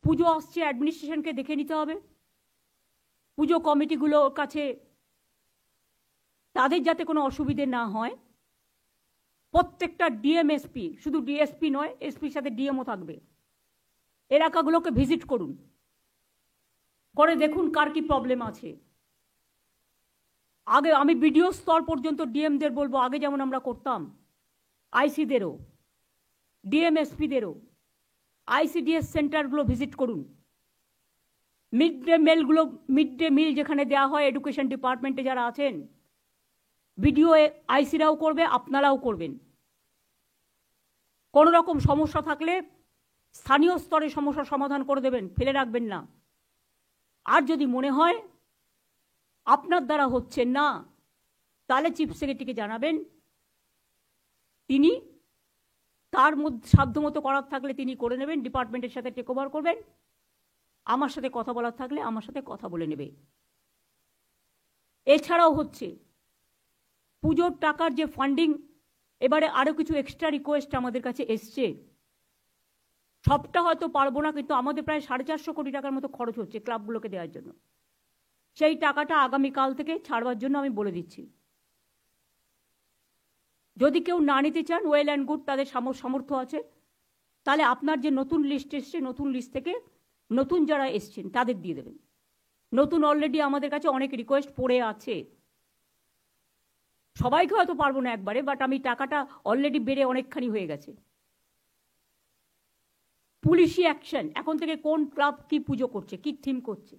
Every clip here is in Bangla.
পুজো আসছে, অ্যাডমিনিস্ট্রেশনকে দেখে নিতে হবে, পুজো কমিটিগুলোর কাছে তাদের যাতে কোনো অসুবিধে না হয়। প্রত্যেকটা ডিএমএসপি, শুধু ডিএসপি নয়, এসপির সাথে ডিএমও থাকবে, এলাকাগুলোকে ভিজিট করুন, করে দেখুন কার কি প্রবলেম আছে। আগে আমি বিডিও স্তর পর্যন্ত ডিএমদের বলবো, আগে যেমন আমরা করতাম, আইসিদেরও, ডিএমএসপিদেরও আইসিডিএস সেন্টারগুলো ভিজিট করুন। মিড ডে মিল যেখানে দেওয়া হয়, এডুকেশন ডিপার্টমেন্টে যারা আছেন, বিডিও আইসিরাও করবে, আপনারাও করবেন। কোনো রকম সমস্যা থাকলে স্থানীয় স্তরে সমস্যার সমাধান করে দেবেন, ফেলে রাখবেন না। আর যদি মনে হয় আপনার দ্বারা হচ্ছে না, তাহলে চিফ সেক্রেটারিকে জানাবেন, তিনি তার মধ্যে সাধ্যমতো করার থাকলে তিনি করে নেবেন, ডিপার্টমেন্টের সাথে টেক ওভার করবেন, আমার সাথে কথা বলার থাকলে আমার সাথে কথা বলে নেবে। এছাড়াও হচ্ছে পুজোর টাকার যে ফান্ডিং, এবারে আরও কিছু এক্সট্রা রিকোয়েস্ট আমাদের কাছে এসছে। সবটা হয়তো পারবো না, কিন্তু আমাদের প্রায় 450 কোটি টাকার মতো খরচ হচ্ছে ক্লাবগুলোকে দেওয়ার জন্য। সেই টাকাটা আগামীকাল থেকে ছাড়বার জন্য আমি বলে দিচ্ছি। যদি কেউ না নিতে চান, ওয়েল অ্যান্ড গুড, তাদের সামর্থ্য আছে, তাহলে আপনার যে নতুন লিস্ট এসছে, নতুন লিস্ট থেকে নতুন যারা এসছেন তাদের দিয়ে দেবেন। নতুন অলরেডি আমাদের কাছে অনেক রিকোয়েস্ট পড়ে আছে, সবাইকে হয়তো পারবো না একবারে, বাট আমি টাকাটা অলরেডি বেড়ে অনেকখানি হয়ে গেছে। পুলিশি অ্যাকশন, এখন থেকে কোন ক্লাব কি পুজো করছে, কি থিম করছে,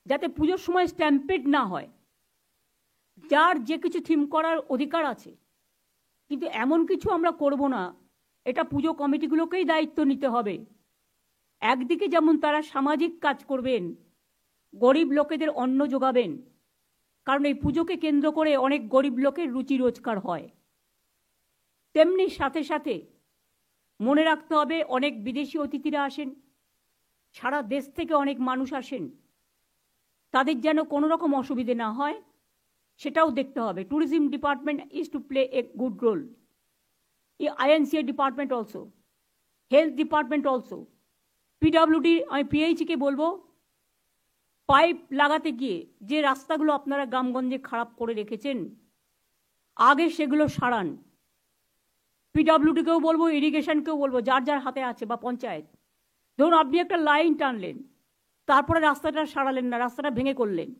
যাতে পুজোর সময় স্ট্যাম্পেড না হয়। যার যে কিছু থিম করার অধিকার আছে, কিন্তু এমন কিছু আমরা করব না, এটা পুজো কমিটিগুলোকেই দায়িত্ব নিতে হবে। একদিকে যেমন তারা সামাজিক কাজ করবেন, গরিব লোকেদের অন্ন যোগাবেন, কারণ এই পুজোকে কেন্দ্র করে অনেক গরিব লোকের রুচি রোজগার হয়, তেমনি সাথে সাথে মনে রাখতে হবে অনেক বিদেশি অতিথিরা আসেন, সারা দেশ থেকে অনেক মানুষ আসেন, তাদের যেন কোনো রকম অসুবিধে না হয় সেটাও দেখতে হবে। Tourism department is to play a good role, INCA department also, health department also, PWD, আমি পিএইচকে বলবো, পাইপ লাগাতে গিয়ে যে রাস্তাগুলো আপনারা গ্রামগঞ্জে খারাপ করে রেখেছেন, আগে সেগুলো সারান। পিডব্লিউডিকেও বলবো, ইরিগেশনকেও বলবো, যার যার হাতে আছে, বা পঞ্চায়েত। ধরুন আপনি একটা লাইন টানলেন, তারপরে রাস্তাটা সারালেন না, রাস্তাটা ভেঙে করলেন,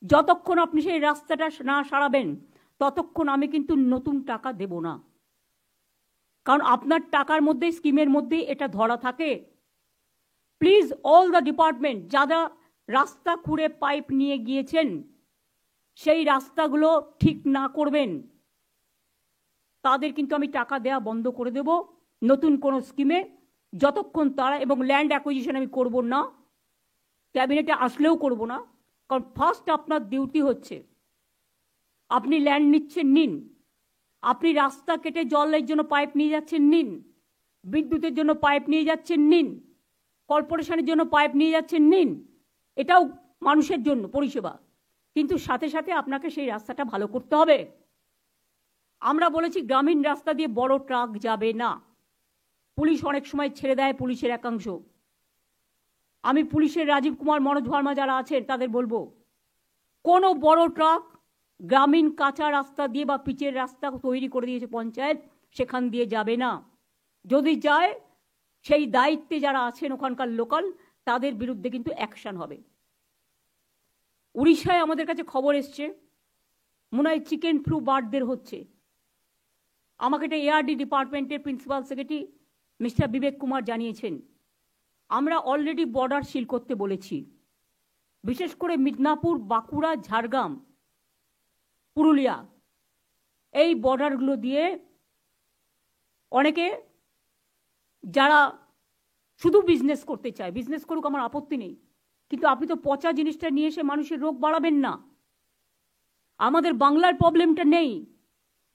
যতক্ষণ আপনি সেই রাস্তাটা না সারাবেন ততক্ষণ আমি কিন্তু নতুন টাকা দেব না, কারণ আপনার টাকার মধ্যে, স্কিমের মধ্যে এটা ধরা থাকে। প্লিজ অল দ্য ডিপার্টমেন্ট, যারা রাস্তা খুঁড়ে পাইপ নিয়ে গিয়েছেন, সেই রাস্তাগুলো ঠিক না করবেন, তাদের কিন্তু আমি টাকা দেওয়া বন্ধ করে দেব নতুন কোনো স্কিমে, যতক্ষণ তারা, এবং ল্যান্ড অ্যাকুইজিশন আমি করব না, ক্যাবিনেটে আসলেও করব না। কারণ ফার্স্ট আপনার ডিউটি হচ্ছে, আপনি ল্যান্ড নিচ্ছেন, নিন। আপনি রাস্তা কেটে জলের জন্য পাইপ নিয়ে যাচ্ছেন, নিন। বিদ্যুতের জন্য পাইপ নিয়ে যাচ্ছেন, নিন। কর্পোরেশনের জন্য পাইপ নিয়ে যাচ্ছেন, নিন। এটাও মানুষের জন্য পরিষেবা, কিন্তু সাথে সাথে আপনাকে সেই রাস্তাটা ভালো করতে হবে। আমরা বলেছি গ্রামীণ রাস্তা দিয়ে বড় ট্রাক যাবে না। পুলিশ অনেক সময় ছেড়ে দেয়, পুলিশের একাংশ। আমি পুলিশের রাজীব কুমার, মনোজ ভার্মা যারা আছেন তাদের বলবো, কোনো বড় ট্রাক গ্রামীণ কাঁচা রাস্তা দিয়ে বা পিচের রাস্তা তৈরি করে দিয়েছে পঞ্চায়েত, সেখান দিয়ে যাবে না। যদি যায়, সেই দায়িত্বে যারা আছেন ওখানকার লোকাল, তাদের বিরুদ্ধে কিন্তু অ্যাকশন হবে। উড়িষ্যায় আমাদের কাছে খবর এসছে, মনে হয় চিকেন ফ্লু বার্ডদের হচ্ছে। আমাকে এটা এআরডি ডিপার্টমেন্টের প্রিন্সিপাল সেক্রেটারি মিস্টার বিবেক কুমার জানিয়েছেন। আমরা অলরেডি বর্ডার সিল করতে বলেছি, বিশেষ করে মিদনাপুর, বাঁকুড়া, ঝাড়গ্রাম, পুরুলিয়া, এই বর্ডারগুলো দিয়ে অনেকে যারা শুধু বিজনেস করতে চায়, বিজনেস করুক, আমার আপত্তি নেই, কিন্তু আপনি তো পচা জিনিসটা নিয়ে এসে মানুষের রোগ বাড়াবেন না। আমাদের বাংলার প্রবলেমটা নেই,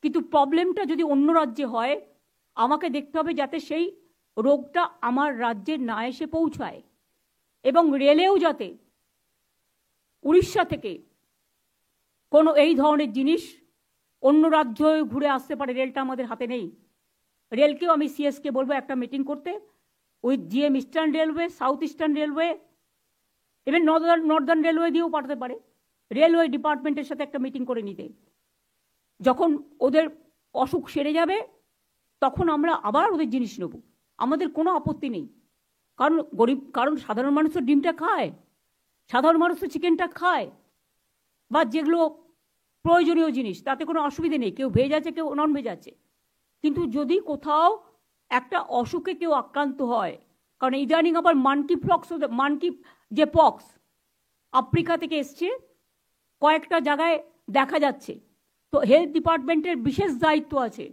কিন্তু প্রবলেমটা যদি অন্য রাজ্যে হয়, আমাকে দেখতে হবে যাতে সেই রোগটা আমার রাজ্যে না এসে পৌঁছায়, এবং রেলেও যাতে উড়িষ্যা থেকে কোনো এই ধরনের জিনিস অন্য রাজ্যে ঘুরে আসতে পারে। রেলটা আমাদের হাতে নেই। রেলকেও আমি সিএসকে বলবো একটা মিটিং করতে, with GM eastern railway, south eastern railway, even Northern railway দিয়েও পাঠাতে পারে, রেলওয়ে ডিপার্টমেন্টের সাথে একটা মিটিং করে নিতে। যখন ওদের অসুখ সেরে যাবে তখন আমরা আবার ওদের জিনিস নেব, আমাদের কোনো আপত্তি নেই। কারণ সাধারণ মানুষ তো ডিমটা খায়, সাধারণ মানুষ তো চিকেনটা খায়, বা যেগুলো প্রয়োজনীয় জিনিস, তাতে কোনো অসুবিধে নেই। কেউ ভেজ আছে, কেউ নন ভেজ আছে। কিন্তু যদি কোথাও একটা অসুখে কেউ আক্রান্ত হয়, কারণ ইদানিং আবার মানকি যে পক্স আফ্রিকা থেকে এসছে, কয়েকটা জায়গায় দেখা যাচ্ছে, তো হেলথ ডিপার্টমেন্টের বিশেষ দায়িত্ব আছে।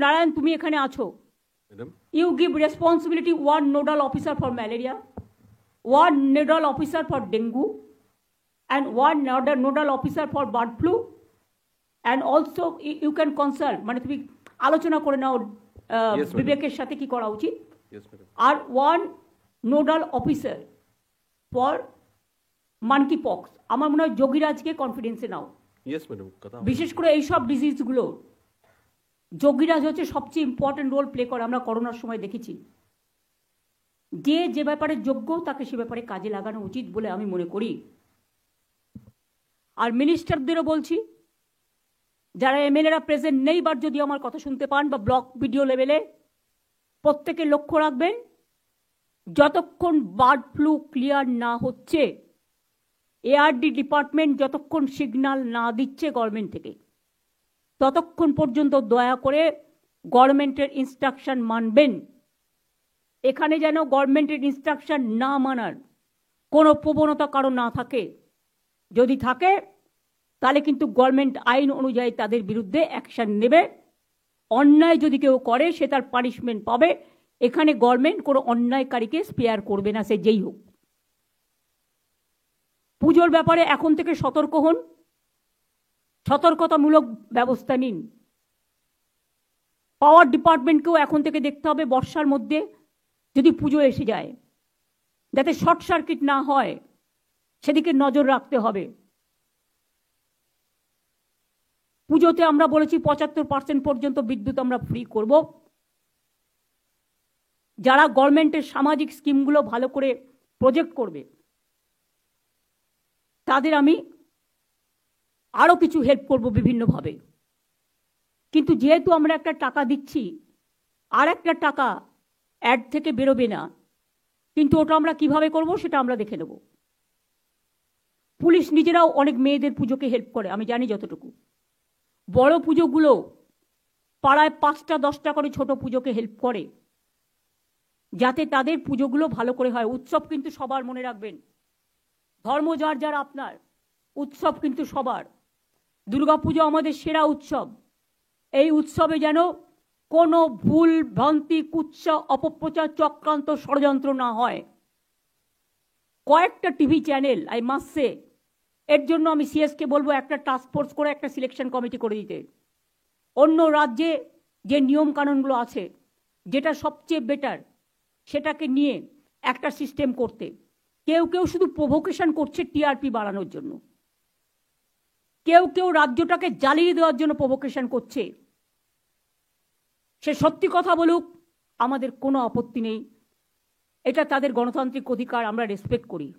নারায়ণ, তুমি এখানে আছো, you give responsibility, one nodal officer for malaria, one nodal officer for dengue, and one nodal officer for bird flu, and also you can consult, মানে তুমি আলোচনা করে নাও বিবেকের সাথে কি করা উচিত, আর one nodal officer for monkeypox. আমার মনে হয় যোগীরাজকে কনফিডেন্সে নাও। বিশেষ করে এইসব ডিজিজগুলো যোগীরাজ হচ্ছে সবচেয়ে ইম্পর্টেন্ট রোল প্লে করে। আমরা করোনার সময় দেখেছি, যে ব্যাপারে যোগ্য তাকে সে ব্যাপারে কাজে লাগানো উচিত বলে আমি মনে করি। আর মিনিস্টারদেরও বলছি, যারা এমএলএরা প্রেজেন্ট নেই বা যদি আমার কথা শুনতে পান, বা ব্লক ভিডিও লেভেলে, প্রত্যেকে লক্ষ্য রাখবেন, যতক্ষণ বার্ড ফ্লু ক্লিয়ার না হচ্ছে, এআরডি ডিপার্টমেন্ট যতক্ষণ সিগন্যাল না দিচ্ছে গভর্নমেন্ট থেকে, ততক্ষণ পর্যন্ত দয়া করে গভর্নমেন্টের ইনস্ট্রাকশন মানবেন। এখানে যেন গভর্নমেন্টের ইনস্ট্রাকশন না মানার কোনো প্রবণতা কারো না থাকে। যদি থাকে তাহলে কিন্তু গভর্নমেন্ট আইন অনুযায়ী তাদের বিরুদ্ধে অ্যাকশন নেবে। অন্যায় যদি কেউ করে সে তার পানিশমেন্ট পাবে। এখানে গভর্নমেন্ট কোনো অন্যায়কারীকে স্পেয়ার করবে না, সে যেই হোক। পুজোর ব্যাপারে এখন থেকে সতর্ক হন, সতর্কতামূলক ব্যবস্থা নিন। পাওয়ার ডিপার্টমেন্টকেও এখন থেকে দেখতে হবে, বর্ষার মধ্যে যদি পুজো এসে যায় যাতে শর্ট সার্কিট না হয় সেদিকে নজর রাখতে হবে। পুজোতে আমরা বলেছি 75% পর্যন্ত বিদ্যুৎ আমরা ফ্রি করব। যারা গভর্নমেন্টের সামাজিক স্কিমগুলো ভালো করে প্রজেক্ট করবে তাদের আমি আরও কিছু হেল্প করব বিভিন্নভাবে। কিন্তু যেহেতু আমরা একটা টাকা দিচ্ছি, আর একটা টাকা অ্যাড থেকে বেরোবে না, কিন্তু ওটা আমরা কিভাবে করব সেটা আমরা দেখে নেব। পুলিশ নিজেরাও অনেক মেয়েদের পুজোকে হেল্প করে, আমি জানি যতটুকু। বড় পুজোগুলো পাড়ায় 5টা 10টা করে ছোট পুজোকে হেল্প করে, যাতে তাদের পুজোগুলো ভালো করে হয়। উৎসব কিন্তু সবার, মনে রাখবেন, ধর্ম যার যার আপনার, উৎসব কিন্তু সবার। দুর্গাপুজো আমাদের সেরা উৎসব। এই উৎসবে যেন কোনো ভুল ভ্রান্তি, কুৎসা, অপপ্রচার, চক্রান্ত, ষড়যন্ত্র না হয়। কয়েকটা TV channel, I must say, এর জন্য আমি সিএসকে বলবো একটা টাস্ক ফোর্স করে একটা সিলেকশন কমিটি করে দিতে। অন্য রাজ্যে যে নিয়ম কানুনগুলো আছে, যেটা সবচেয়ে বেটার সেটাকে নিয়ে একটা সিস্টেম করতে। কেউ কেউ শুধু প্রভোকেশন করছে টিআরপি বাড়ানোর জন্য, কেউ কেউ রাজ্যটাকে জ্বালিয়ে দেওয়ার জন্য প্রভোকেশন করছে। সে সত্যি কথা বলুক, আমাদের কোনো আপত্তি নেই, এটা তাদের গণতান্ত্রিক অধিকার, আমরা রেসপেক্ট করি।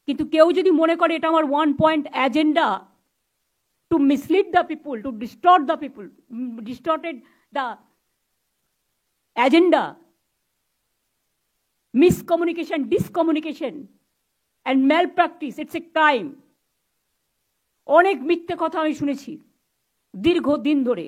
কিন্তু কেউ যদি মনে করে এটা আমার 1 point agenda to mislead the people, to distort the people, distorted the agenda, miscommunication, discommunication and malpractice, it's a crime. অনেক মিথ্যে কথা আমি শুনেছি দীর্ঘদিন ধরে।